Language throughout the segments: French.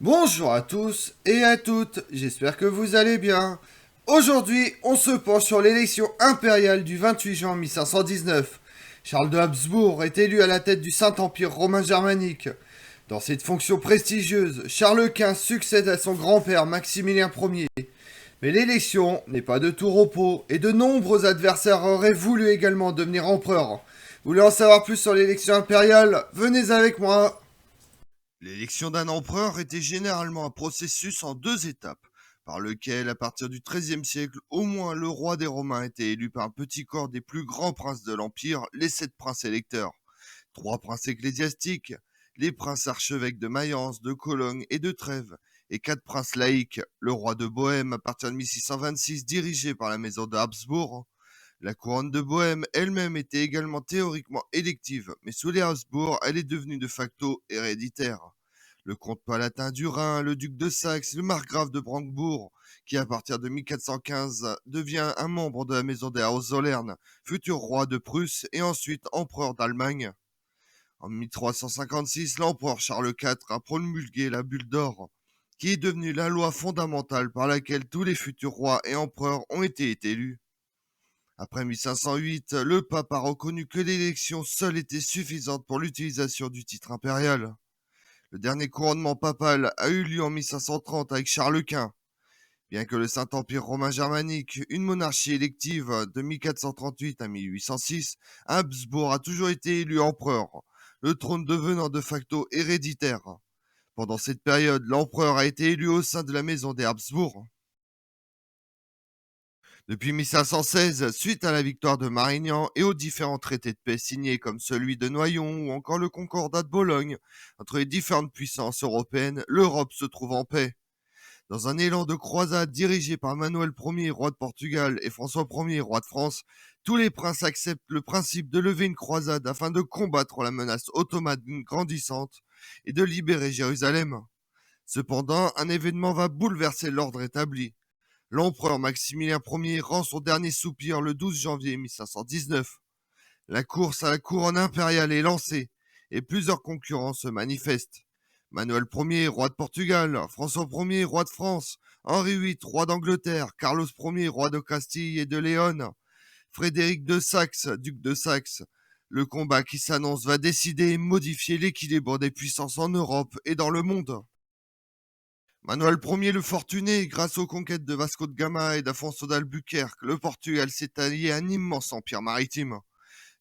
Bonjour à tous et à toutes, j'espère que vous allez bien. Aujourd'hui, on se penche sur l'élection impériale du 28 juin 1519. Charles de Habsbourg est élu à la tête du Saint-Empire romain germanique. Dans cette fonction prestigieuse, Charles Quint succède à son grand-père Maximilien Ier. Mais l'élection n'est pas de tout repos et de nombreux adversaires auraient voulu également devenir empereur. Vous voulez en savoir plus sur l'élection impériale? Venez avec moi. L'élection d'un empereur était généralement un processus en deux étapes, par lequel, à partir du XIIIe siècle, au moins le roi des Romains était élu par un petit corps des plus grands princes de l'Empire, les 7 princes électeurs. 3 princes ecclésiastiques, les princes archevêques de Mayence, de Cologne et de Trèves, et 4 princes laïcs, le roi de Bohême à partir de 1626, dirigé par la maison de Habsbourg. La couronne de Bohême elle-même était également théoriquement élective, mais sous les Habsbourg, elle est devenue de facto héréditaire. Le comte palatin du Rhin, le duc de Saxe, le margrave de Brandebourg, qui à partir de 1415 devient un membre de la maison des Hohenzollern, futur roi de Prusse et ensuite empereur d'Allemagne. En 1356, l'empereur Charles IV a promulgué la bulle d'or, qui est devenue la loi fondamentale par laquelle tous les futurs rois et empereurs ont été élus. Après 1508, le pape a reconnu que l'élection seule était suffisante pour l'utilisation du titre impérial. Le dernier couronnement papal a eu lieu en 1530 avec Charles Quint. Bien que le Saint-Empire romain germanique, une monarchie élective de 1438 à 1806, Habsbourg a toujours été élu empereur, le trône devenant de facto héréditaire. Pendant cette période, l'empereur a été élu au sein de la maison des Habsbourg. Depuis 1516, suite à la victoire de Marignan et aux différents traités de paix signés comme celui de Noyon ou encore le Concordat de Bologne entre les différentes puissances européennes, l'Europe se trouve en paix. Dans un élan de croisade dirigé par Manuel Ier, roi de Portugal, et François Ier, roi de France, tous les princes acceptent le principe de lever une croisade afin de combattre la menace ottomane grandissante et de libérer Jérusalem. Cependant, un événement va bouleverser l'ordre établi. L'empereur Maximilien Ier rend son dernier soupir le 12 janvier 1519. La course à la couronne impériale est lancée et plusieurs concurrents se manifestent. Manuel Ier, roi de Portugal, François Ier, roi de France, Henri VIII, roi d'Angleterre, Carlos Ier, roi de Castille et de Léon, Frédéric de Saxe, duc de Saxe. Le combat qui s'annonce va décider et modifier l'équilibre des puissances en Europe et dans le monde. Manuel Ier le Fortuné, grâce aux conquêtes de Vasco de Gama et d'Afonso d'Albuquerque, le Portugal s'est allié à un immense empire maritime.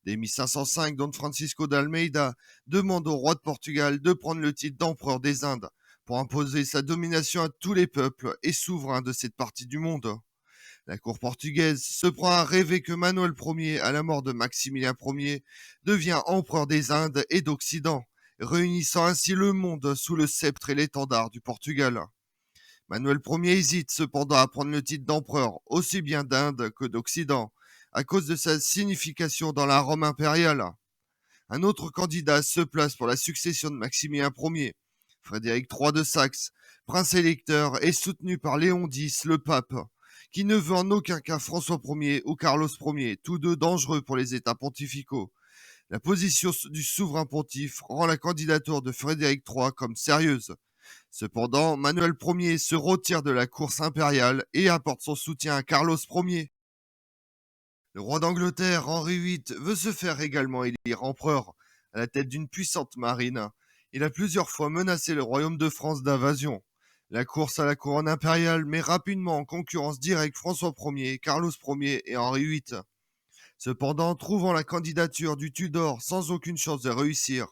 Dès 1505, Don Francisco d'Almeida demande au roi de Portugal de prendre le titre d'empereur des Indes pour imposer sa domination à tous les peuples et souverains de cette partie du monde. La cour portugaise se prend à rêver que Manuel Ier, à la mort de Maximilien Ier, devient empereur des Indes et d'Occident, réunissant ainsi le monde sous le sceptre et l'étendard du Portugal. Manuel Ier hésite cependant à prendre le titre d'empereur aussi bien d'Inde que d'Occident, à cause de sa signification dans la Rome impériale. Un autre candidat se place pour la succession de Maximilien Ier, Frédéric III de Saxe, prince électeur et soutenu par Léon X, le pape, qui ne veut en aucun cas François Ier ou Carlos Ier, tous deux dangereux pour les États pontificaux. La position du souverain pontife rend la candidature de Frédéric III comme sérieuse. Cependant, Manuel Ier se retire de la course impériale et apporte son soutien à Carlos Ier. Le roi d'Angleterre, Henri VIII, veut se faire également élire empereur à la tête d'une puissante marine. Il a plusieurs fois menacé le royaume de France d'invasion. La course à la couronne impériale met rapidement en concurrence directe François Ier, Carlos Ier et Henri VIII. Cependant, trouvant la candidature du Tudor sans aucune chance de réussir,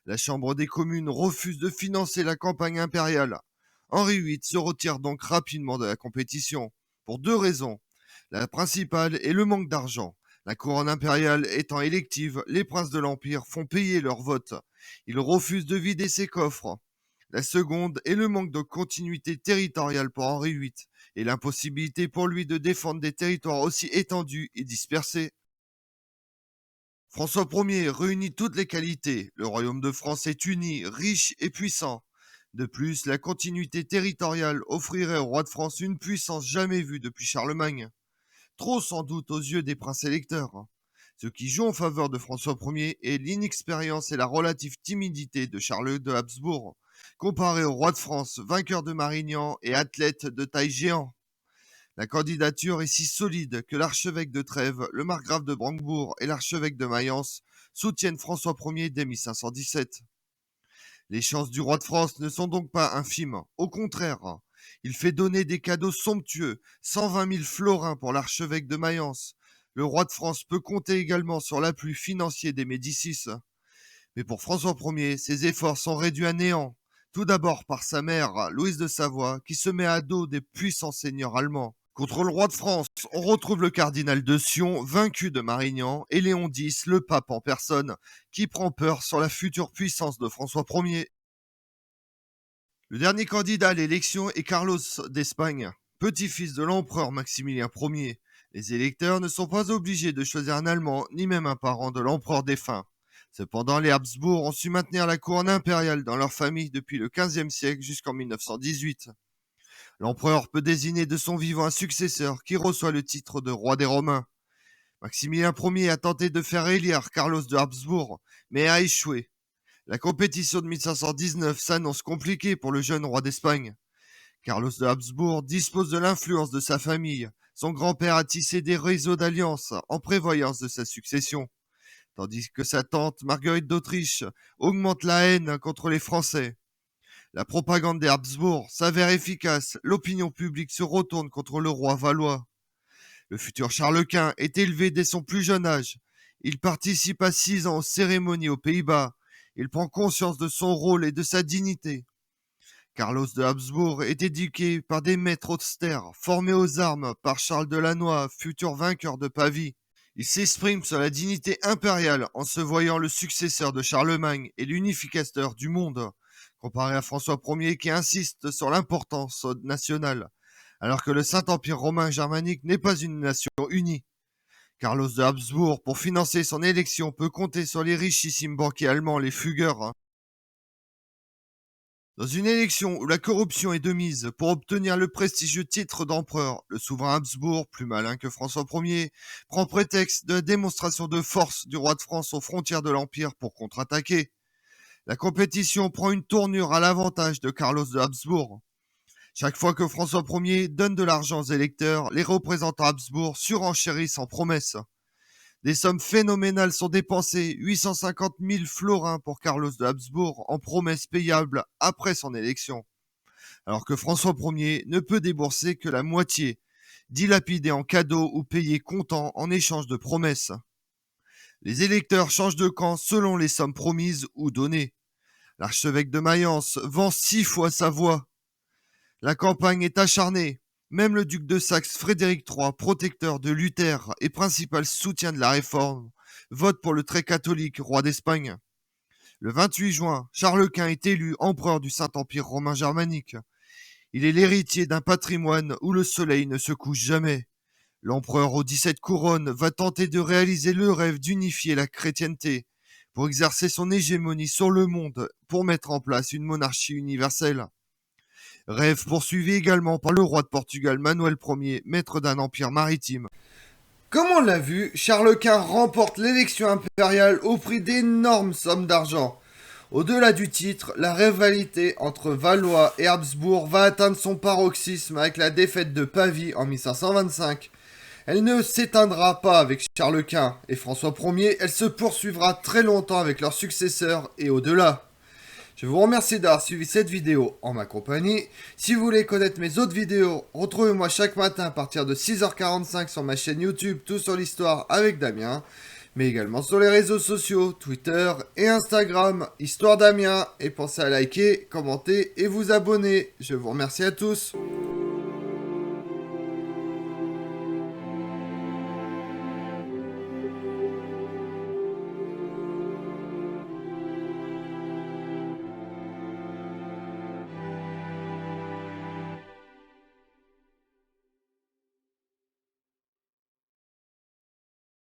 la Chambre des communes refuse de financer la campagne impériale. Henri VIII se retire donc rapidement de la compétition, pour deux raisons. La principale est le manque d'argent. La couronne impériale étant élective, les princes de l'Empire font payer leur vote. Ils refusent de vider ses coffres. La seconde est le manque de continuité territoriale pour Henri VIII et l'impossibilité pour lui de défendre des territoires aussi étendus et dispersés. François Ier réunit toutes les qualités. Le royaume de France est uni, riche et puissant. De plus, la continuité territoriale offrirait au roi de France une puissance jamais vue depuis Charlemagne. Trop sans doute aux yeux des princes électeurs. Ce qui joue en faveur de François Ier est l'inexpérience et la relative timidité de Charles de Habsbourg, comparé au roi de France, vainqueur de Marignan et athlète de taille géant. La candidature est si solide que l'archevêque de Trèves, le margrave de Brandebourg et l'archevêque de Mayence soutiennent François Ier dès 1517. Les chances du roi de France ne sont donc pas infimes. Au contraire, il fait donner des cadeaux somptueux, 120 000 florins pour l'archevêque de Mayence. Le roi de France peut compter également sur l'appui financier des Médicis. Mais pour François Ier, ses efforts sont réduits à néant. Tout d'abord par sa mère, Louise de Savoie, qui se met à dos des puissants seigneurs allemands. Contre le roi de France, on retrouve le cardinal de Sion, vaincu de Marignan, et Léon X, le pape en personne, qui prend peur sur la future puissance de François Ier. Le dernier candidat à l'élection est Carlos d'Espagne, petit-fils de l'empereur Maximilien Ier. Les électeurs ne sont pas obligés de choisir un Allemand, ni même un parent de l'empereur défunt. Cependant, les Habsbourg ont su maintenir la couronne impériale dans leur famille depuis le XVe siècle jusqu'en 1918. L'empereur peut désigner de son vivant un successeur qui reçoit le titre de roi des Romains. Maximilien Ier a tenté de faire élire Carlos de Habsbourg, mais a échoué. La compétition de 1519 s'annonce compliquée pour le jeune roi d'Espagne. Carlos de Habsbourg dispose de l'influence de sa famille. Son grand-père a tissé des réseaux d'alliances en prévoyance de sa succession, tandis que sa tante Marguerite d'Autriche augmente la haine contre les Français. La propagande des Habsbourg s'avère efficace, l'opinion publique se retourne contre le roi valois. Le futur Charles Quint est élevé dès son plus jeune âge. Il participe à 6 ans aux cérémonies aux Pays-Bas. Il prend conscience de son rôle et de sa dignité. Carlos de Habsbourg est éduqué par des maîtres austères, formés aux armes par Charles de Lannoy, futur vainqueur de Pavie. Il s'exprime sur la dignité impériale en se voyant le successeur de Charlemagne et l'unificateur du monde, comparé à François Ier qui insiste sur l'importance nationale, alors que le Saint-Empire romain germanique n'est pas une nation unie. Carlos de Habsbourg, pour financer son élection, peut compter sur les richissimes banquiers allemands, les Fugger. Dans une élection où la corruption est de mise pour obtenir le prestigieux titre d'empereur, le souverain Habsbourg, plus malin que François Ier, prend prétexte de la démonstration de force du roi de France aux frontières de l'Empire pour contre-attaquer. La compétition prend une tournure à l'avantage de Carlos de Habsbourg. Chaque fois que François Ier donne de l'argent aux électeurs, les représentants Habsbourg surenchérissent en promesses. Des sommes phénoménales sont dépensées, 850 000 florins pour Carlos de Habsbourg en promesses payables après son élection, alors que François Ier ne peut débourser que la moitié, dilapidée en cadeaux ou payés comptant en échange de promesses. Les électeurs changent de camp selon les sommes promises ou données. L'archevêque de Mayence vend 6 fois sa voix. La campagne est acharnée. Même le duc de Saxe Frédéric III, protecteur de Luther et principal soutien de la réforme, vote pour le très catholique roi d'Espagne. Le 28 juin, Charles Quint est élu empereur du Saint-Empire romain germanique. Il est l'héritier d'un patrimoine où le soleil ne se couche jamais. L'empereur aux 17 couronnes va tenter de réaliser le rêve d'unifier la chrétienté pour exercer son hégémonie sur le monde, pour mettre en place une monarchie universelle. Rêve poursuivi également par le roi de Portugal Manuel Ier, maître d'un empire maritime. Comme on l'a vu, Charles Quint remporte l'élection impériale au prix d'énormes sommes d'argent. Au-delà du titre, la rivalité entre Valois et Habsbourg va atteindre son paroxysme avec la défaite de Pavie en 1525. Elle ne s'éteindra pas avec Charles Quint et François Ier, elle se poursuivra très longtemps avec leurs successeurs et au-delà. Je vous remercie d'avoir suivi cette vidéo en ma compagnie. Si vous voulez connaître mes autres vidéos, retrouvez-moi chaque matin à partir de 6h45 sur ma chaîne YouTube Tout sur l'Histoire avec Damien, mais également sur les réseaux sociaux, Twitter et Instagram, Histoire Damien. Et pensez à liker, commenter et vous abonner. Je vous remercie à tous.